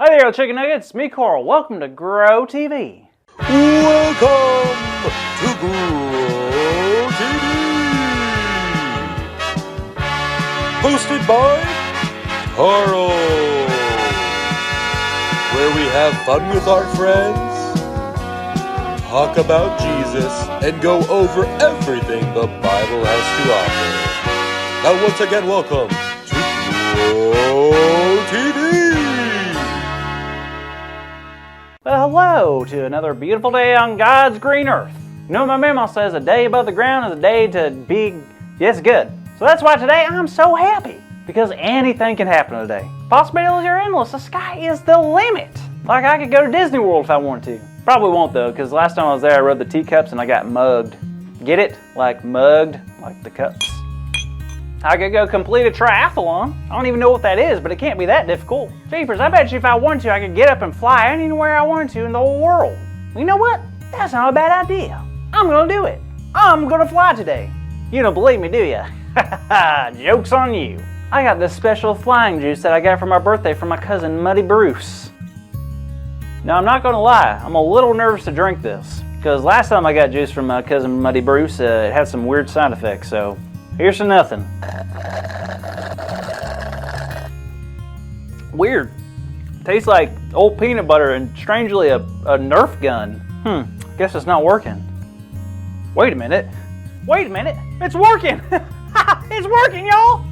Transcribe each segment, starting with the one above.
Hi there, Chicken Nuggets. Me, Carl. Welcome to Grow TV. Welcome to Grow TV. Hosted by Carl. Where we have fun with our friends, talk about Jesus, and go over everything the Bible has to offer. Now once again, welcome to Grow TV. Well, hello to another beautiful day on God's green earth. You know what my mama says, a day above the ground is a day to be, yes, good. So that's why today I'm so happy, because anything can happen today. Possibilities are endless. The sky is the limit. Like I could go to Disney World if I wanted to. Probably won't though, because last time I was there I rode the teacups and I got mugged. Get it? Like mugged, like the cups. I could go complete a triathlon. I don't even know what that is, but it can't be that difficult. Jeepers, I bet you if I wanted to, I could get up and fly anywhere I wanted to in the whole world. You know what? That's not a bad idea. I'm gonna do it. I'm gonna fly today. You don't believe me, do you? Joke's on you. I got this special flying juice that I got for my birthday from my cousin Muddy Bruce. Now, I'm not gonna lie, I'm a little nervous to drink this, because last time I got juice from my cousin Muddy Bruce, it had some weird side effects, so here's to nothing. Weird. Tastes like old peanut butter and strangely a Nerf gun. Guess it's not working. Wait a minute. Wait a minute. It's working. It's working, y'all.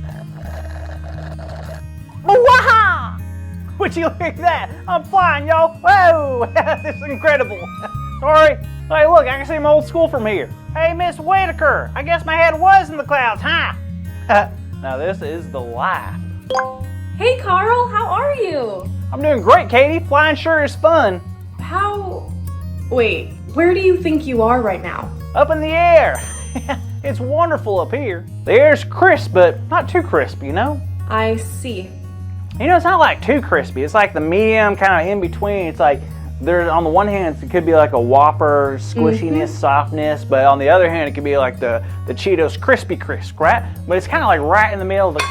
Waha! Would you look at that? I'm flying, y'all. Whoa! This is incredible. Sorry. Hey, look, I can see my old school from here. Hey, Miss Whitaker, I guess my head was in the clouds, huh? Now this is the life. Hey Carl, how are you? I'm doing great, Katie. Flying sure is fun. Wait, where do you think you are right now? Up in the air. It's wonderful up here. The air's crisp, but not too crisp, you know? I see. You know, it's not like too crispy. It's like the medium kind of in between. It's like there's on the one hand it could be like a Whopper squishiness, softness, but on the other hand it could be like the Cheetos crispy crisp, right? But it's kind of like right in the middle of the.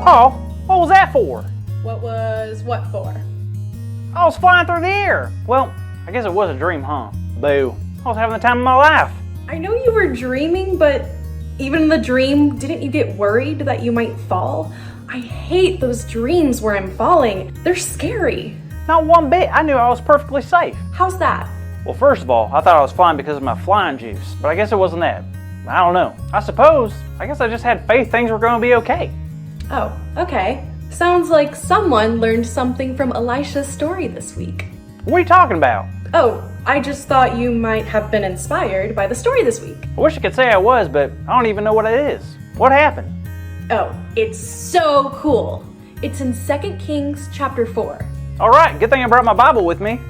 Oh, what was that for? What for? I was flying through the air. Well, I guess it was a dream, huh? Boo. I was having the time of my life. I know you were dreaming, but even in the dream, didn't you get worried that you might fall? I hate those dreams where I'm falling. They're scary. Not one bit. I knew I was perfectly safe. How's that? Well, first of all, I thought I was flying because of my flying juice, but I guess it wasn't that. I don't know. I guess I just had faith things were going to be okay. Oh, okay. Sounds like someone learned something from Elisha's story this week. What are you talking about? Oh, I just thought you might have been inspired by the story this week. I wish I could say I was, but I don't even know what it is. What happened? Oh, it's so cool. It's in 2 Kings chapter 4. All right, good thing I brought my Bible with me.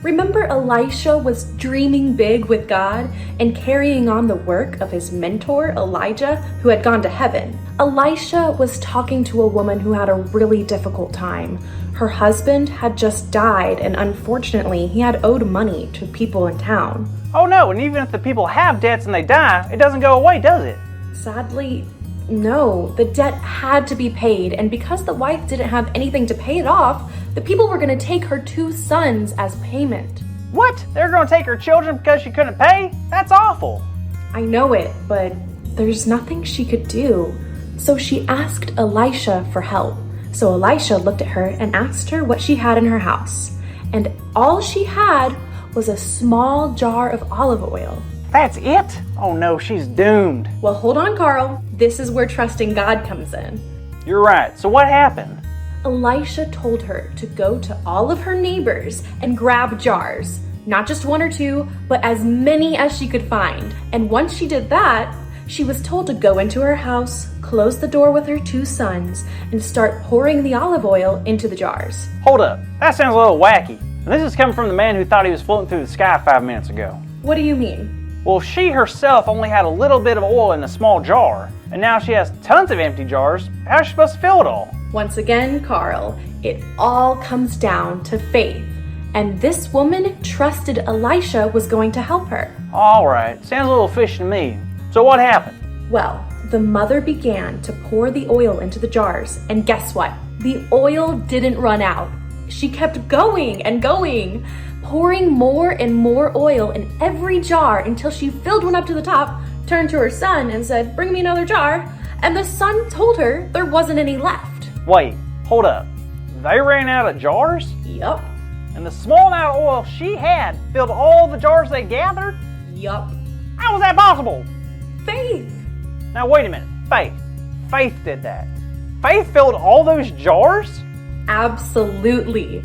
Remember Elisha was dreaming big with God and carrying on the work of his mentor, Elijah, who had gone to heaven. Elisha was talking to a woman who had a really difficult time. Her husband had just died, and unfortunately, he had owed money to people in town. Oh no, and even if the people have debts and they die, it doesn't go away, does it? Sadly, no. The debt had to be paid, and because the wife didn't have anything to pay it off, the people were going to take her 2 sons as payment. What? They're going to take her children because she couldn't pay? That's awful. I know it, but there's nothing she could do. So she asked Elisha for help. So Elisha looked at her and asked her what she had in her house. And all she had was a small jar of olive oil. That's it? Oh no, she's doomed. Well, hold on, Carl. This is where trusting God comes in. You're right. So what happened? Elisha told her to go to all of her neighbors and grab jars. Not just 1 or 2, but as many as she could find. And once she did that, she was told to go into her house, close the door with her 2 sons, and start pouring the olive oil into the jars. Hold up. That sounds a little wacky. And this is coming from the man who thought he was floating through the sky 5 minutes ago. What do you mean? Well, she herself only had a little bit of oil in a small jar, and now she has tons of empty jars. How is she supposed to fill it all? Once again, Carl, it all comes down to faith. And this woman trusted Elisha was going to help her. All right. Sounds a little fishy to me. So what happened? Well, the mother began to pour the oil into the jars, and guess what? The oil didn't run out. She kept going and going, pouring more and more oil in every jar until she filled one up to the top, turned to her son and said, "Bring me another jar." And the son told her there wasn't any left. Wait, hold up. They ran out of jars? Yup. And the small amount of oil she had filled all the jars they gathered? Yup. How was that possible? Faith. Now wait a minute. Faith did that. Faith filled all those jars? Absolutely.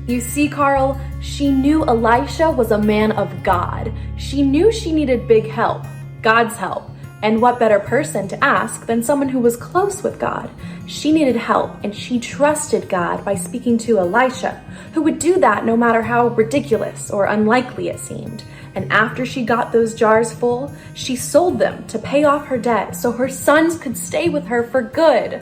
You see, Carl, she knew Elisha was a man of God. She knew she needed big help, God's help. And what better person to ask than someone who was close with God? She needed help, and she trusted God by speaking to Elisha, who would do that no matter how ridiculous or unlikely it seemed. And after she got those jars full, she sold them to pay off her debt so her sons could stay with her for good.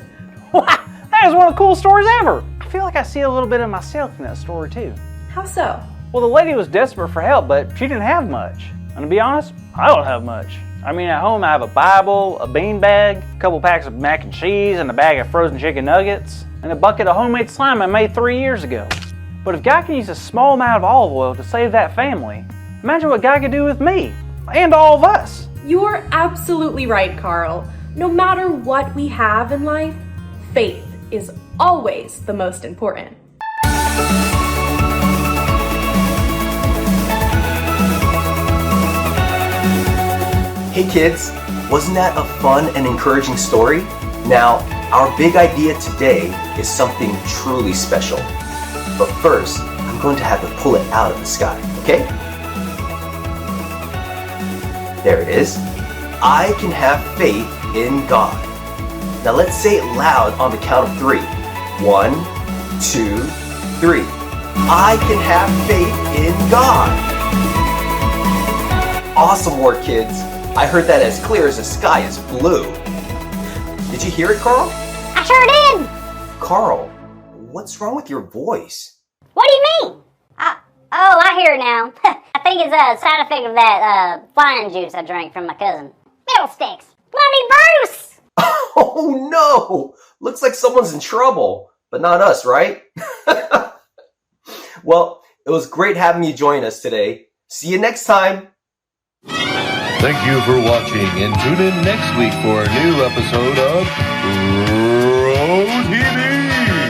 Wow, that is one of the coolest stories ever. I feel like I see a little bit of myself in that story too. How so? Well, the lady was desperate for help, but she didn't have much. And to be honest, I don't have much. I mean, at home I have a Bible, a bean bag, a couple packs of mac and cheese, and a bag of frozen chicken nuggets, and a bucket of homemade slime I made 3 years ago. But if God can use a small amount of olive oil to save that family, imagine what God could do with me, and all of us. You're absolutely right, Carl. No matter what we have in life, faith is always the most important. Hey kids, wasn't that a fun and encouraging story? Now, our big idea today is something truly special. But first, I'm going to have to pull it out of the sky, okay? There it is. I can have faith in God. Now let's say it loud on the count of 3. 1, 2, 3. I can have faith in God. Awesome work, kids. I heard that as clear as the sky is blue. Did you hear it, Carl? I sure did. Carl, what's wrong with your voice? What do you mean? I hear it now. I think it's a side effect of that flying juice I drank from my cousin. Fiddlesticks. Bloody Bruce! Oh no! Looks like someone's in trouble, but not us, right? Well, it was great having you join us today. See you next time. Thank you for watching, and tune in next week for a new episode of Road TV.